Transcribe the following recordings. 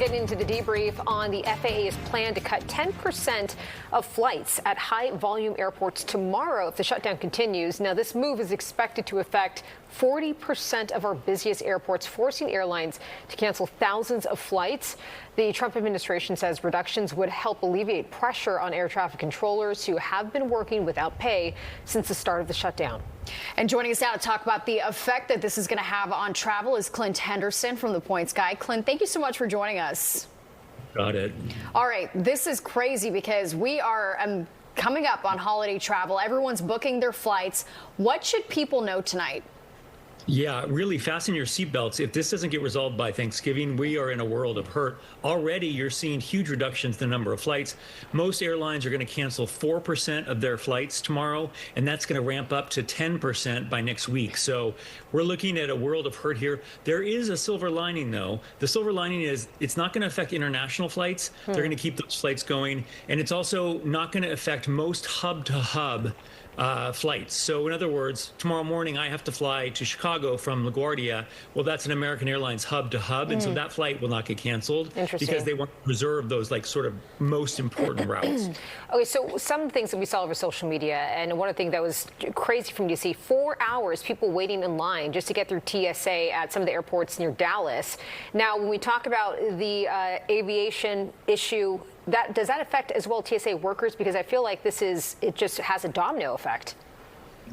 Getting into the debrief on the FAA's plan to cut 10% of flights at high-volume airports tomorrow if the shutdown continues. Now, this move is expected to affect 40% of our busiest airports, forcing airlines to cancel thousands of flights. The Trump administration says reductions would help alleviate pressure on air traffic controllers who have been working without pay since the start of the shutdown. And joining us now to talk about the effect that this is going to have on travel is Clint Henderson from The Points Guy. Clint, thank you so much for joining us. Got it. All right, this is crazy because we are coming up on holiday travel. Everyone's booking their flights. What should people know tonight? Yeah, really fasten your seatbelts. If this doesn't get resolved by Thanksgiving, we are in a world of hurt. Already, you're seeing huge reductions in the number of flights. Most airlines are going to cancel 4% of their flights tomorrow, and that's going to ramp up to 10% by next week. So we're looking at a world of hurt here. There is a silver lining, though. The silver lining is it's not going to affect international flights. They're going to keep those flights going, and it's also not going to affect most hub-to-hub flights. So in other words, tomorrow morning I have to fly to Chicago from LaGuardia. Well, that's an American Airlines hub to hub, and so that flight will not get canceled because they want to preserve those like sort of most important routes. Okay, so some things that we saw over social media, and one of the things that was crazy for me to see, 4 hours people waiting in line just to get through TSA at some of the airports near Dallas. Now, when we talk about the aviation issue, does that affect as well TSA workers? Because I feel like it just has a domino effect.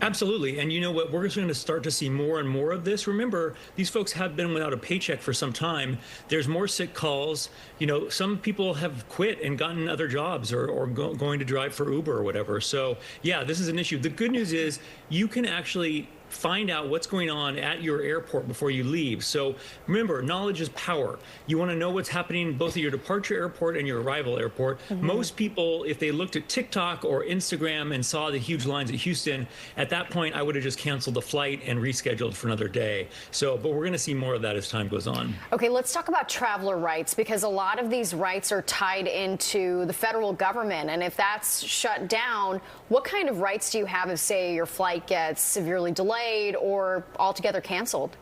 Absolutely. And you know what? We're just going to start to see more and more of this. Remember, these folks have been without a paycheck for some time. There's more sick calls. You know, some people have quit and gotten other jobs or going to drive for Uber or whatever. So, yeah, this is an issue. The good news is you can actually find out what's going on at your airport before you leave. So remember, knowledge is power. You want to know what's happening both at your departure airport and your arrival airport. Most people, if they looked at TikTok or Instagram and saw the huge lines at Houston, at that point, I would have just canceled the flight and rescheduled for another day. So, but we're going to see more of that as time goes on. Okay, let's talk about traveler rights, because a lot of these rights are tied into the federal government. And if that's shut down, what kind of rights do you have if, say, your flight gets severely delayed or altogether canceled?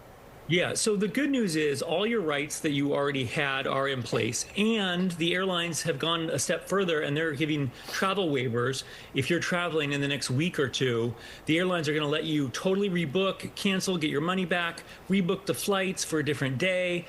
Yeah, so the good news is all your rights that you already had are in place, and the airlines have gone a step further and they're giving travel waivers. If you're traveling in the next week or two, the airlines are going to let you totally rebook, cancel, get your money back, rebook the flights for a different day,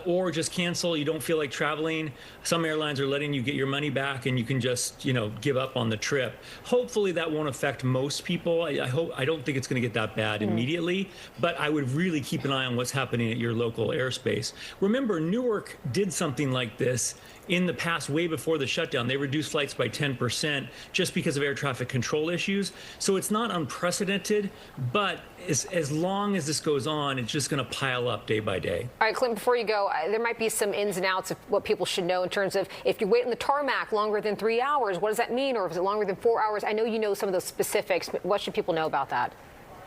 or just cancel. You don't feel like traveling. Some airlines are letting you get your money back and you can just, you know, give up on the trip. Hopefully that won't affect most people. I don't think it's going to get that bad immediately, but I would really keep an eye on what's happening at your local airspace. Remember, Newark did something like this in the past, way before the shutdown. They reduced flights by 10% just because of air traffic control issues. So it's not unprecedented, but as long as this goes on, it's just going to pile up day by day. All right, Clint, before you go, there might be some ins and outs of what people should know in terms of if you wait on the tarmac longer than 3 hours, what does that mean? Or if it's longer than 4 hours? I know you know some of those specifics, but what should people know about that?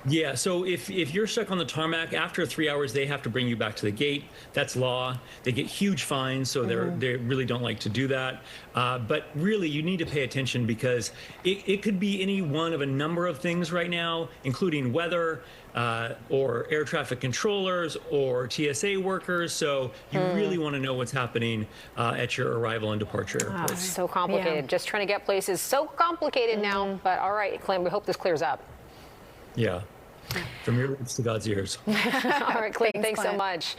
Yeah, so if you're stuck on the tarmac, after 3 hours, they have to bring you back to the gate. That's law. They get huge fines, so they really don't like to do that. But really, you need to pay attention because it could be any one of a number of things right now, including weather, or air traffic controllers or TSA workers. So you really want to know what's happening at your arrival and departure airports. So complicated. Just trying to get places so complicated now. But all right, Clint, we hope this clears up. Yeah. From your lips to God's ears. All right, Clint, thanks so much.